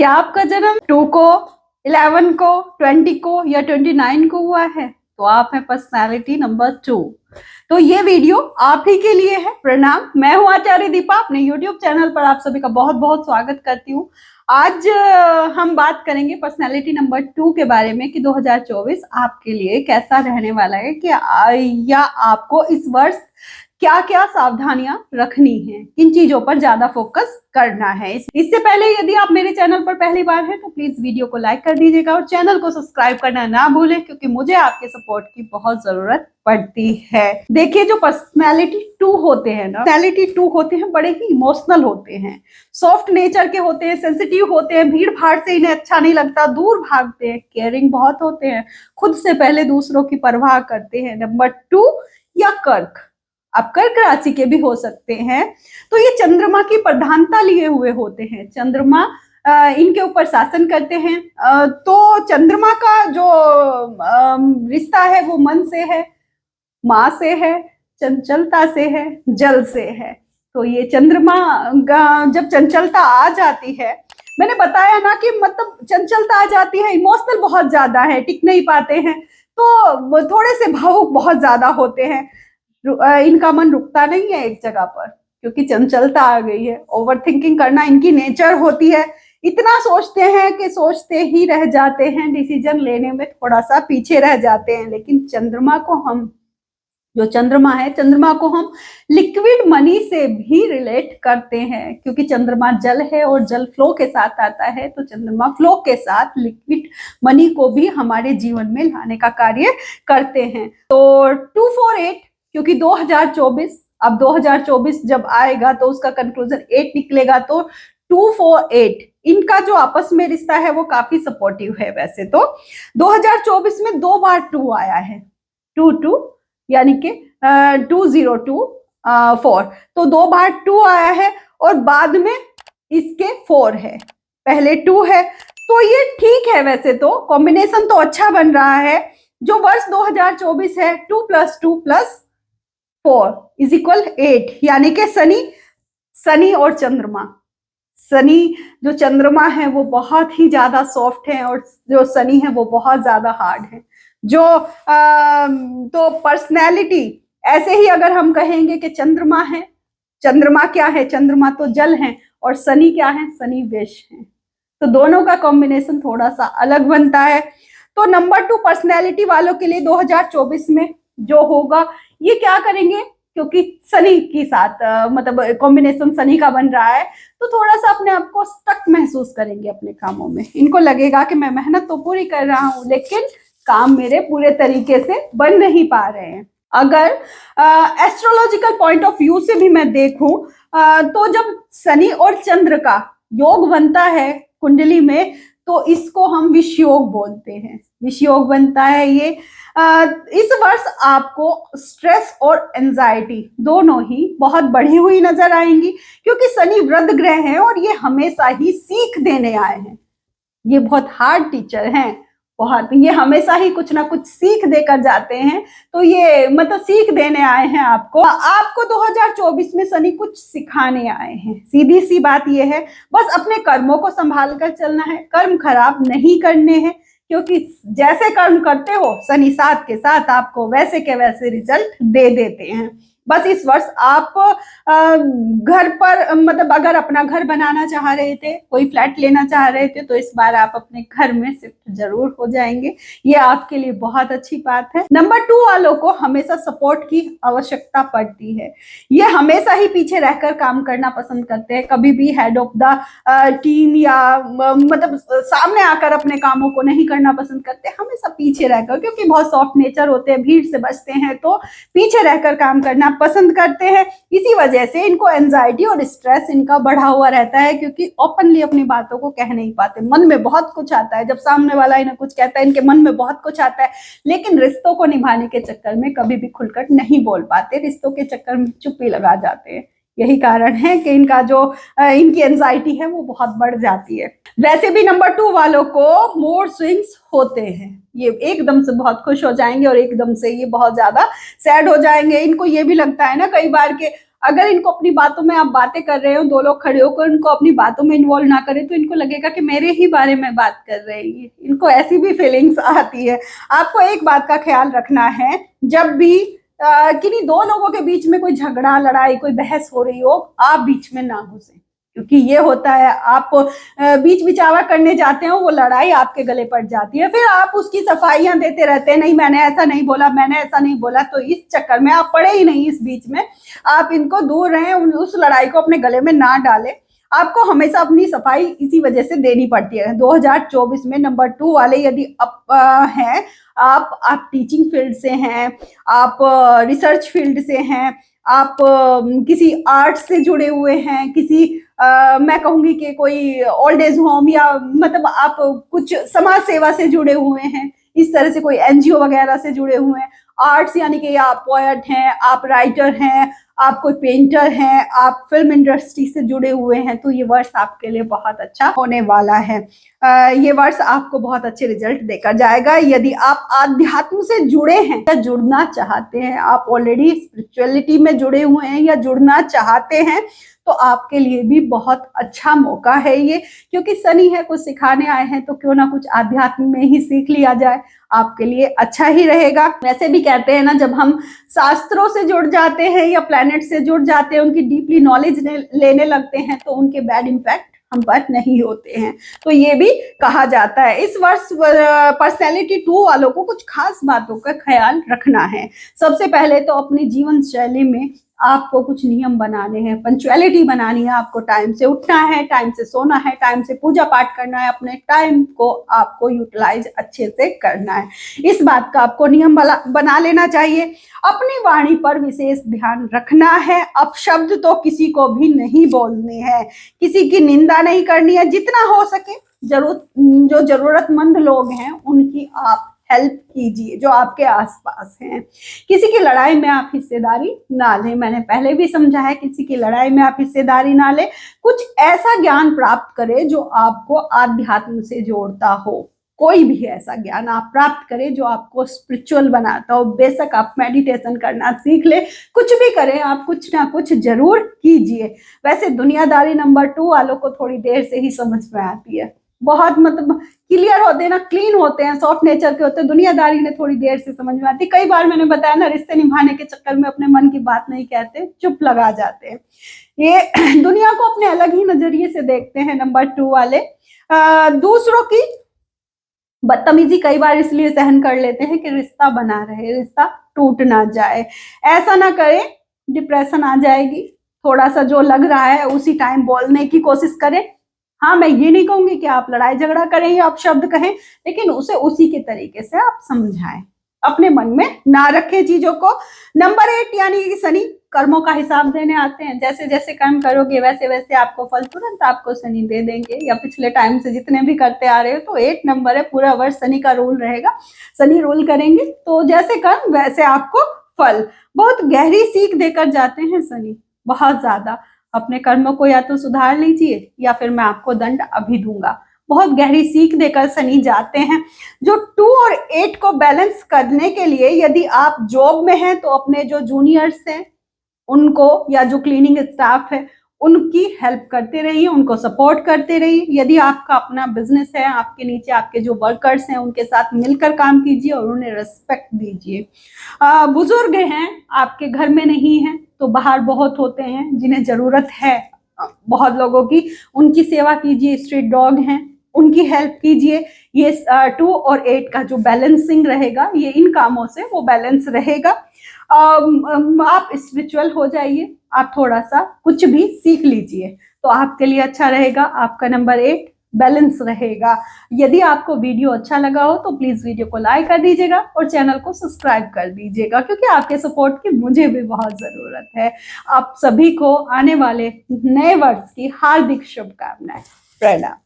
क्या आपका जन्म 2 को, 11 को, 20 को या 29 को हुआ है? तो आप हैं पर्सनालिटी नंबर 2। तो ये वीडियो आप ही के लिए है। प्रणाम, मैं हूं आचार्य दीपा। अपने यूट्यूब चैनल पर आप सभी का बहुत बहुत स्वागत करती हूँ। आज हम बात करेंगे पर्सनालिटी नंबर 2 के बारे में कि 2024 आपके लिए कैसा रहने वाला है, कि या आपको इस वर्ष क्या क्या सावधानियां रखनी है, किन चीजों पर ज्यादा फोकस करना है। इससे पहले यदि आप मेरे चैनल पर पहली बार हैं तो प्लीज वीडियो को लाइक कर दीजिएगा और चैनल को सब्सक्राइब करना ना भूलें, क्योंकि मुझे आपके सपोर्ट की बहुत जरूरत पड़ती है। देखिए, जो पर्सनैलिटी 2 होते हैं ना, पर्सनैलिटी 2 होते हैं, बड़े ही इमोशनल होते हैं, सॉफ्ट नेचर के होते हैं, सेंसिटिव होते हैं, भीड़ भाड़ से इन्हें अच्छा नहीं लगता, दूर भागते हैं, केयरिंग बहुत होते हैं, खुद से पहले दूसरों की परवाह करते हैं। नंबर 2 या कर्क, आप कर्क राशि के भी हो सकते हैं। तो ये चंद्रमा की प्रधानता लिए हुए होते हैं। चंद्रमा इनके ऊपर शासन करते हैं। तो चंद्रमा का जो रिश्ता है वो मन से है, माँ से है, चंचलता से है, जल से है। तो ये चंद्रमा जब चंचलता आ जाती है, मैंने बताया ना कि मतलब चंचलता आ जाती है, इमोशनल बहुत ज्यादा है, टिक नहीं पाते हैं, तो थोड़े से भावुक बहुत ज्यादा होते हैं। इनका मन रुकता नहीं है एक जगह पर, क्योंकि चंचलता आ गई है। ओवर थिंकिंग करना इनकी नेचर होती है। इतना सोचते हैं कि सोचते ही रह जाते हैं, डिसीजन लेने में थोड़ा सा पीछे रह जाते हैं। लेकिन चंद्रमा को हम, जो चंद्रमा है, चंद्रमा को हम लिक्विड मनी से भी रिलेट करते हैं, क्योंकि चंद्रमा जल है और जल फ्लो के साथ आता है। तो चंद्रमा फ्लो के साथ लिक्विड मनी को भी हमारे जीवन में लाने का कार्य करते हैं। तो 248, क्योंकि 2024, अब 2024 जब आएगा तो उसका कंक्लूजन 8 निकलेगा, तो 248 इनका जो आपस में रिश्ता है वो काफी सपोर्टिव है। वैसे तो 2024 में 2 बार 2 आया है, 2 यानी कि 2024, तो 2 बार 2 आया है और बाद में इसके 4 है, पहले 2 है। तो ये ठीक है, वैसे तो कॉम्बिनेशन तो अच्छा बन रहा है। जो वर्ष 2024 है, 2 + 2 + 4 = 8, यानी कि शनि और चंद्रमा। शनि, जो चंद्रमा है वो बहुत ही ज्यादा सॉफ्ट है और जो शनि है वो बहुत ज्यादा हार्ड है। जो तो पर्सनैलिटी ऐसे ही अगर हम कहेंगे कि चंद्रमा है, चंद्रमा क्या है, चंद्रमा तो जल है, और शनि क्या है, शनि विष है। तो दोनों का कॉम्बिनेशन थोड़ा सा अलग बनता है। तो नंबर 2 पर्सनैलिटी वालों के लिए 2024 में जो होगा, ये क्या करेंगे, क्योंकि शनि के साथ मतलब कॉम्बिनेशन शनि का बन रहा है, तो थोड़ा सा अपने आप को स्टक महसूस करेंगे अपने कामों में। इनको लगेगा कि मैं मेहनत तो पूरी कर रहा हूँ, लेकिन काम मेरे पूरे तरीके से बन नहीं पा रहे हैं। अगर एस्ट्रोलॉजिकल पॉइंट ऑफ व्यू से भी मैं देखूं, तो जब शनि और चंद्र का योग बनता है कुंडली में, तो इसको हम विष योग बोलते हैं। विष योग बनता है ये। इस वर्ष आपको स्ट्रेस और एंजाइटी दोनों ही बहुत बढ़ी हुई नजर आएंगी, क्योंकि शनि वृद्ध ग्रह है और ये हमेशा ही सीख देने आए हैं। ये बहुत हार्ड टीचर हैं, बहुत, ये हमेशा ही कुछ ना कुछ सीख देकर जाते हैं। तो ये मतलब सीख देने आए हैं आपको। आपको 2024 में शनि कुछ सिखाने आए हैं। सीधी सी बात ये है, बस अपने कर्मों को संभाल कर चलना है, कर्म खराब नहीं करने हैं, क्योंकि जैसे कर्म करते हो शनि साथ के साथ आपको वैसे के वैसे रिजल्ट दे देते हैं। बस इस वर्ष आप घर पर, मतलब अगर अपना घर बनाना चाह रहे थे, कोई फ्लैट लेना चाह रहे थे, तो इस बार आप अपने घर में शिफ्ट जरूर हो जाएंगे। ये आपके लिए बहुत अच्छी बात है। नंबर 2 वालों को हमेशा सपोर्ट की आवश्यकता पड़ती है। ये हमेशा ही पीछे रहकर काम करना पसंद करते हैं, कभी भी हेड ऑफ द टीम या मतलब सामने आकर अपने कामों को नहीं करना पसंद करते, हमेशा पीछे रहकर, क्योंकि बहुत सॉफ्ट नेचर होते हैं, भीड़ से बचते हैं, तो पीछे रहकर काम करना पसंद करते हैं। इसी वजह से इनको एंजाइटी और स्ट्रेस इनका बढ़ा हुआ रहता है, क्योंकि ओपनली अपनी बातों को कह नहीं पाते। मन में बहुत कुछ आता है, जब सामने वाला इन्हें कुछ कहता है, इनके मन में बहुत कुछ आता है, लेकिन रिश्तों को निभाने के चक्कर में कभी भी खुलकर नहीं बोल पाते, रिश्तों के चक्कर में चुप्पी लगा जाते हैं। यही कारण है कि इनका जो इनकी एंजाइटी है वो बहुत बढ़ जाती है। वैसे भी नंबर 2 वालों को मूड स्विंग्स होते हैं। ये एकदम से बहुत खुश हो जाएंगे और एकदम से ये बहुत ज्यादा सैड हो जाएंगे। इनको ये भी लगता है ना कई बार के अगर इनको अपनी बातों में आप बातें कर रहे हो, दो लोग खड़े होकर इनको अपनी बातों में इन्वॉल्व ना करें तो इनको लगेगा कि मेरे ही बारे में बात कर रहे हैं, इनको ऐसी भी फीलिंग्स आती है। आपको एक बात का ख्याल रखना है, जब भी किन्हीं दो लोगों के बीच में कोई झगड़ा, लड़ाई, कोई बहस हो रही हो, आप बीच में ना घुसें, क्योंकि ये होता है आप बीच बिचावा करने जाते हो, वो लड़ाई आपके गले पड़ जाती है, फिर आप उसकी सफाइयां देते रहते हैं, नहीं मैंने ऐसा नहीं बोला, मैंने ऐसा नहीं बोला, तो इस चक्कर में आप पड़े ही नहीं इस बीच में। आप इनको दूर रहें, उस लड़ाई को अपने गले में ना डालें। आपको हमेशा अपनी सफाई इसी वजह से देनी पड़ती है। 2024 में नंबर 2 वाले यदि हैं, आप टीचिंग फील्ड से हैं, आप रिसर्च फील्ड से हैं, आप किसी आर्ट से जुड़े हुए हैं, किसी मैं कहूंगी कि कोई ओल्ड एज होम, या मतलब आप कुछ समाज सेवा से जुड़े हुए हैं, इस तरह से कोई एनजीओ वगैरह से जुड़े हुए हैं, आर्ट्स यानी कि आप पोएट हैं, आप राइटर हैं, आप कोई पेंटर हैं, आप फिल्म इंडस्ट्री से जुड़े हुए हैं, तो ये वर्ष आपके लिए बहुत अच्छा होने वाला है। ये वर्ष आपको बहुत अच्छे रिजल्ट देकर जाएगा। यदि आप आध्यात्म से जुड़े हैं या जुड़ना चाहते हैं, आप ऑलरेडी स्पिरिचुअलिटी में जुड़े हुए हैं या जुड़ना चाहते हैं, तो आपके लिए भी बहुत अच्छा मौका है ये, क्योंकि शनि है, कुछ सिखाने आए हैं, तो क्यों ना कुछ आध्यात्म में ही सीख लिया जाए, आपके लिए अच्छा ही रहेगा। वैसे भी कहते हैं ना, जब हम शास्त्रों से जुड़ जाते हैं या प्लैनेट से जुड़ जाते हैं, उनकी डीपली नॉलेज लेने लगते हैं, तो उनके बैड इम्पैक्ट हम पर नहीं होते हैं, तो ये भी कहा जाता है। इस वर्ष पर्सनैलिटी 2 वालों को कुछ खास बातों का ख्याल रखना है। सबसे पहले तो अपनी जीवन शैली में आपको कुछ नियम बनाने हैं, पंक्चुअलिटी बनानी है, आपको टाइम से उठना है, टाइम से सोना है, टाइम से पूजा पाठ करना है, अपने टाइम को आपको यूटिलाइज अच्छे से करना है, इस बात का आपको नियम बना लेना चाहिए। अपनी वाणी पर विशेष ध्यान रखना है, अपशब्द तो किसी को भी नहीं बोलने हैं, किसी की निंदा नहीं करनी है, जितना हो सके जो जरूरतमंद लोग हैं उनकी आप हेल्प कीजिए, जो आपके आसपास हैं। किसी की लड़ाई में आप हिस्सेदारी ना लें, मैंने पहले भी समझा है, किसी की लड़ाई में आप हिस्सेदारी ना लें। कुछ ऐसा ज्ञान प्राप्त करें जो आपको आध्यात्म से जोड़ता हो, कोई भी ऐसा ज्ञान आप प्राप्त करें जो आपको स्पिरिचुअल बनाता हो। बेशक आप मेडिटेशन करना सीख ले, कुछ भी करें, आप कुछ ना कुछ जरूर कीजिए। वैसे दुनियादारी नंबर 2 वालों को थोड़ी देर से ही समझ में आती है, बहुत मतलब क्लियर होते हैं ना, क्लीन होते हैं, सॉफ्ट नेचर के होते हैं, दुनियादारी ने थोड़ी देर से समझ में आती। कई बार मैंने बताया ना, रिश्ते निभाने के चक्कर में अपने मन की बात नहीं कहते, चुप लगा जाते हैं। ये दुनिया को अपने अलग ही नजरिए से देखते हैं नंबर 2 वाले। दूसरों की बदतमीजी कई बार इसलिए सहन कर लेते हैं कि रिश्ता बना रहे, रिश्ता टूट ना जाए। ऐसा ना करें, डिप्रेशन आ जाएगी। थोड़ा सा जो लग रहा है उसी टाइम बोलने की कोशिश करें। हाँ, मैं ये नहीं कहूंगी कि आप लड़ाई झगड़ा करें या आप शब्द कहें, लेकिन उसे उसी के तरीके से आप समझाएं, अपने मन में ना रखें चीजों को। नंबर 8 यानी कि शनि कर्मों का हिसाब देने आते हैं। जैसे जैसे कर्म करोगे वैसे वैसे आपको फल तुरंत आपको शनि दे देंगे, या पिछले टाइम से जितने भी करते आ रहे हो। तो 8 नंबर है, पूरा वर्ष शनि का रूल रहेगा, शनि रूल करेंगे, तो जैसे कर्म वैसे आपको फल। बहुत गहरी सीख देकर जाते हैं शनि, बहुत ज्यादा। अपने कर्मों को या तो सुधार लीजिए या फिर मैं आपको दंड अभी दूंगा, बहुत गहरी सीख देकर शनि जाते हैं। जो 2 और 8 को बैलेंस करने के लिए, यदि आप जॉब में हैं तो अपने जो जूनियर्स हैं उनको, या जो क्लीनिंग स्टाफ है उनकी हेल्प करते रहिए, उनको सपोर्ट करते रहिए। यदि आपका अपना बिजनेस है, आपके नीचे आपके जो वर्कर्स हैं उनके साथ मिलकर काम कीजिए और उन्हें रिस्पेक्ट दीजिए। बुजुर्ग हैं, आपके घर में नहीं है तो बाहर बहुत होते हैं जिन्हें जरूरत है बहुत लोगों की, उनकी सेवा कीजिए। स्ट्रीट डॉग हैं, उनकी हेल्प कीजिए। ये 2 और 8 का जो बैलेंसिंग रहेगा, ये इन कामों से वो बैलेंस रहेगा। आप स्पिरिचुअल हो जाइए, आप थोड़ा सा कुछ भी सीख लीजिए तो आपके लिए अच्छा रहेगा। आपका नंबर 8 बैलेंस रहेगा। यदि आपको वीडियो अच्छा लगा हो तो प्लीज वीडियो को लाइक कर दीजिएगा और चैनल को सब्सक्राइब कर दीजिएगा, क्योंकि आपके सपोर्ट की मुझे भी बहुत जरूरत है। आप सभी को आने वाले नए वर्ष की हार्दिक शुभकामनाएं। प्रणाम।